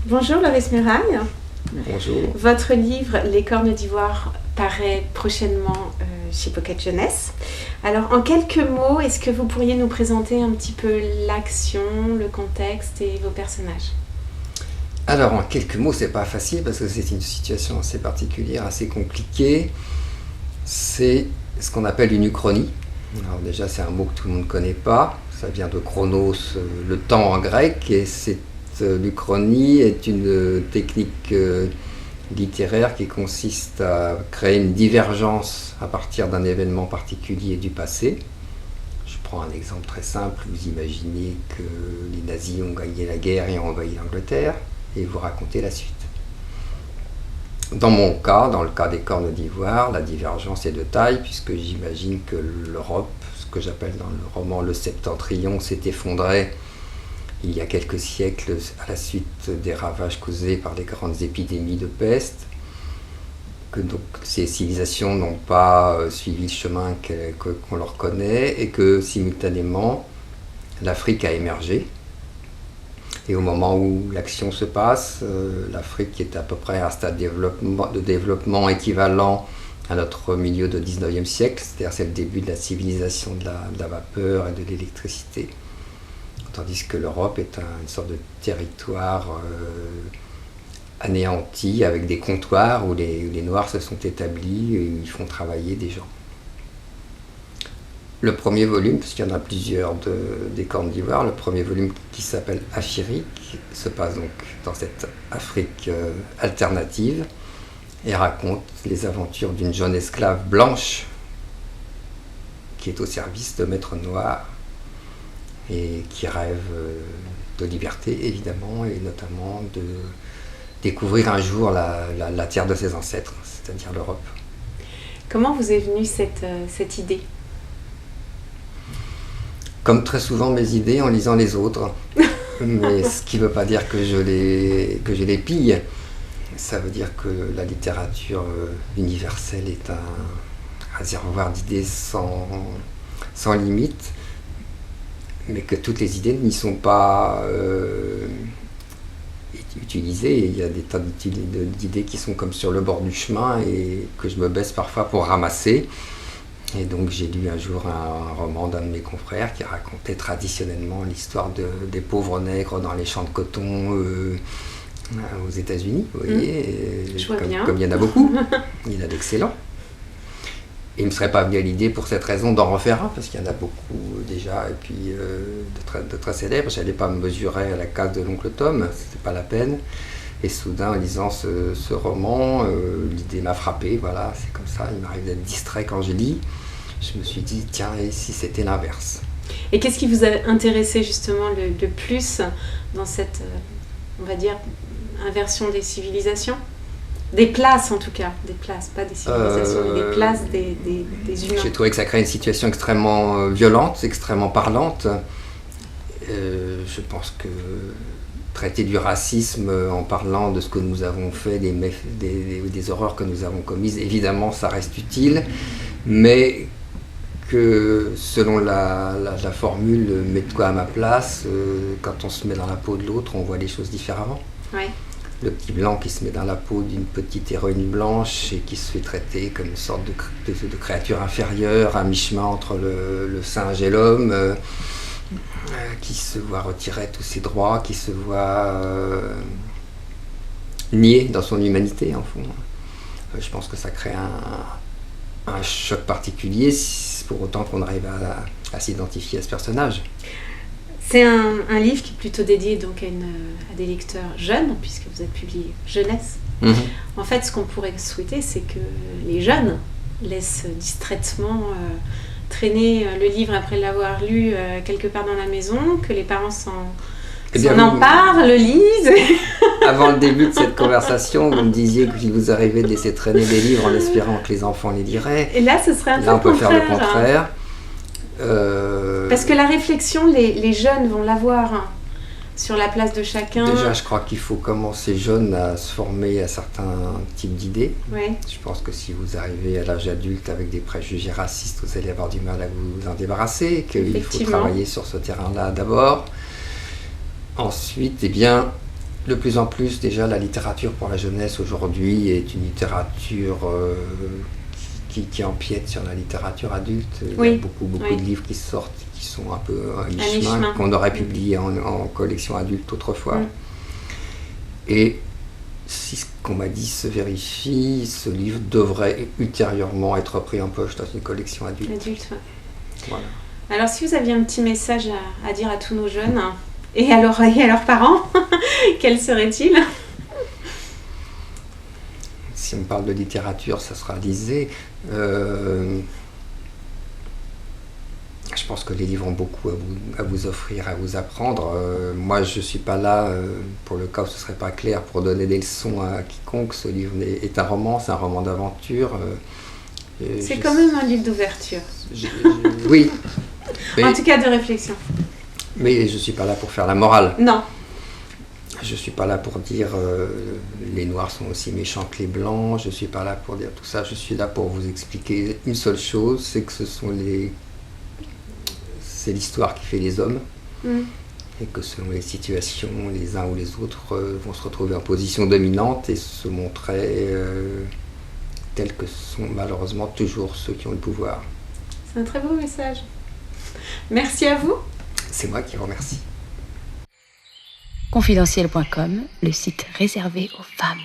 Bonjour Loris Muraille. Bonjour. Votre livre Les cornes d'ivoire paraît prochainement chez Pocket Jeunesse. Alors en quelques mots, est-ce que vous pourriez nous présenter un petit peu l'action, le contexte et vos personnages ? Alors en quelques mots, c'est pas facile parce que c'est une situation assez particulière, assez compliquée. C'est ce qu'on appelle une uchronie. Alors déjà, c'est un mot que tout le monde ne connaît pas. Ça vient de chronos, le temps en grec, et l'uchronie est une technique littéraire qui consiste à créer une divergence à partir d'un événement particulier du passé. Je prends un exemple très simple. Vous imaginez que les nazis ont gagné la guerre et ont envahi l'Angleterre, et vous racontez la suite. Dans mon cas, dans le cas des cornes d'ivoire, la divergence est de taille, puisque j'imagine que l'Europe, ce que j'appelle dans le roman le Septentrion, s'est effondré il y a quelques siècles à la suite des ravages causés par les grandes épidémies de peste, que donc ces civilisations n'ont pas suivi le chemin qu'on leur connaît, et que simultanément l'Afrique a émergé. Et au moment où l'action se passe, l'Afrique est à peu près à un stade de développement équivalent à notre milieu de 19e siècle, c'est-à-dire c'est le début de la civilisation de la vapeur et de l'électricité. Tandis que l'Europe est une sorte de territoire anéanti avec des comptoirs où les Noirs se sont établis et ils font travailler des gens. Le premier volume, puisqu'il y en a plusieurs des cornes d'ivoire, le premier volume qui s'appelle Afrique se passe donc dans cette Afrique alternative et raconte les aventures d'une jeune esclave blanche qui est au service de maîtres noirs et qui rêve de liberté évidemment, et notamment de découvrir un jour la terre de ses ancêtres, c'est-à-dire l'Europe. Comment vous est venue cette idée ? Comme très souvent mes idées en lisant les autres, mais ce qui ne veut pas dire que je les pille. Ça veut dire que la littérature universelle est un réservoir d'idées sans limite, mais que toutes les idées n'y sont pas utilisées. Il y a des tas d'idées qui sont comme sur le bord du chemin et que je me baisse parfois pour ramasser. Et donc j'ai lu un jour un roman d'un de mes confrères qui racontait traditionnellement l'histoire des pauvres nègres dans les champs de coton aux États-Unis, vous voyez, comme il y en a beaucoup, il y en a d'excellents. Et il ne me serait pas venu à l'idée pour cette raison d'en refaire un, parce qu'il y en a beaucoup déjà, et puis de très célèbres. Je n'allais pas me mesurer à la case de l'oncle Tom, c'était pas la peine. Et soudain, en lisant ce roman, l'idée m'a frappé, voilà, c'est comme ça, il m'arrive d'être distrait quand je lis. Je me suis dit, tiens, et si c'était l'inverse ? Et qu'est-ce qui vous a intéressé justement le plus dans cette, on va dire, inversion des civilisations ? Des places en tout cas, des places, pas des civilisations, mais des places des humains. J'ai trouvé que ça crée une situation extrêmement violente, extrêmement parlante. Je pense que traiter du racisme en parlant de ce que nous avons fait, des horreurs que nous avons commises, évidemment ça reste utile, mais que selon la formule « mets de quoi à ma place », quand on se met dans la peau de l'autre, on voit les choses différemment. Ouais. Le petit blanc qui se met dans la peau d'une petite héroïne blanche et qui se fait traiter comme une sorte de créature inférieure, à mi-chemin entre le singe et l'homme, qui se voit retirer tous ses droits, qui se voit nier dans son humanité, en fond. Je pense que ça crée un choc particulier, pour autant qu'on arrive à s'identifier à ce personnage. C'est un livre qui est plutôt dédié donc à des lecteurs jeunes, puisque vous êtes publié jeunesse. Mmh. En fait, ce qu'on pourrait souhaiter, c'est que les jeunes laissent distraitement traîner le livre après l'avoir lu quelque part dans la maison, que les parents s'en emparent, le lisent. Avant le début de cette conversation, vous me disiez qu'il vous arrivait de laisser traîner des livres en espérant que les enfants les liraient. Et là, ce serait un peu on peut contraire, faire le contraire. Parce que la réflexion, les jeunes vont l'avoir sur la place de chacun. Déjà, je crois qu'il faut commencer jeune à se former à certains types d'idées. Ouais. Je pense que si vous arrivez à l'âge adulte avec des préjugés racistes, vous allez avoir du mal à vous en débarrasser, qu'il faut travailler sur ce terrain-là d'abord. Ensuite, eh bien, de plus en plus, déjà, la littérature pour la jeunesse aujourd'hui est une littérature qui empiète sur la littérature adulte. Il y a beaucoup de livres qui sortent, qui sont un peu à mi-chemin, qu'on aurait publié en collection adulte autrefois. Et si ce qu'on m'a dit se vérifie, ce livre devrait ultérieurement être pris en poche dans une collection adulte. Voilà. Alors, si vous aviez un petit message à dire à tous nos jeunes et à leurs parents, quel serait-il ? Si on parle de littérature, ça sera lisez. Je pense que les livres ont beaucoup à vous offrir, à vous apprendre. Moi, je ne suis pas là, pour le cas où ce ne serait pas clair, pour donner des leçons à quiconque. Ce livre est un roman, c'est un roman d'aventure. C'est quand même un livre d'ouverture. Oui. En tout cas, de réflexion. Mais je ne suis pas là pour faire la morale. Non. Je ne suis pas là pour dire les noirs sont aussi méchants que les blancs. Je ne suis pas là pour dire tout ça. Je suis là pour vous expliquer une seule chose, c'est que c'est l'histoire qui fait les hommes. Et que selon les situations, les uns ou les autres vont se retrouver en position dominante et se montrer tels que sont malheureusement toujours ceux qui ont le pouvoir. C'est un très beau message. Merci à vous. C'est moi qui vous remercie. Confidentiel.com, le site réservé aux femmes.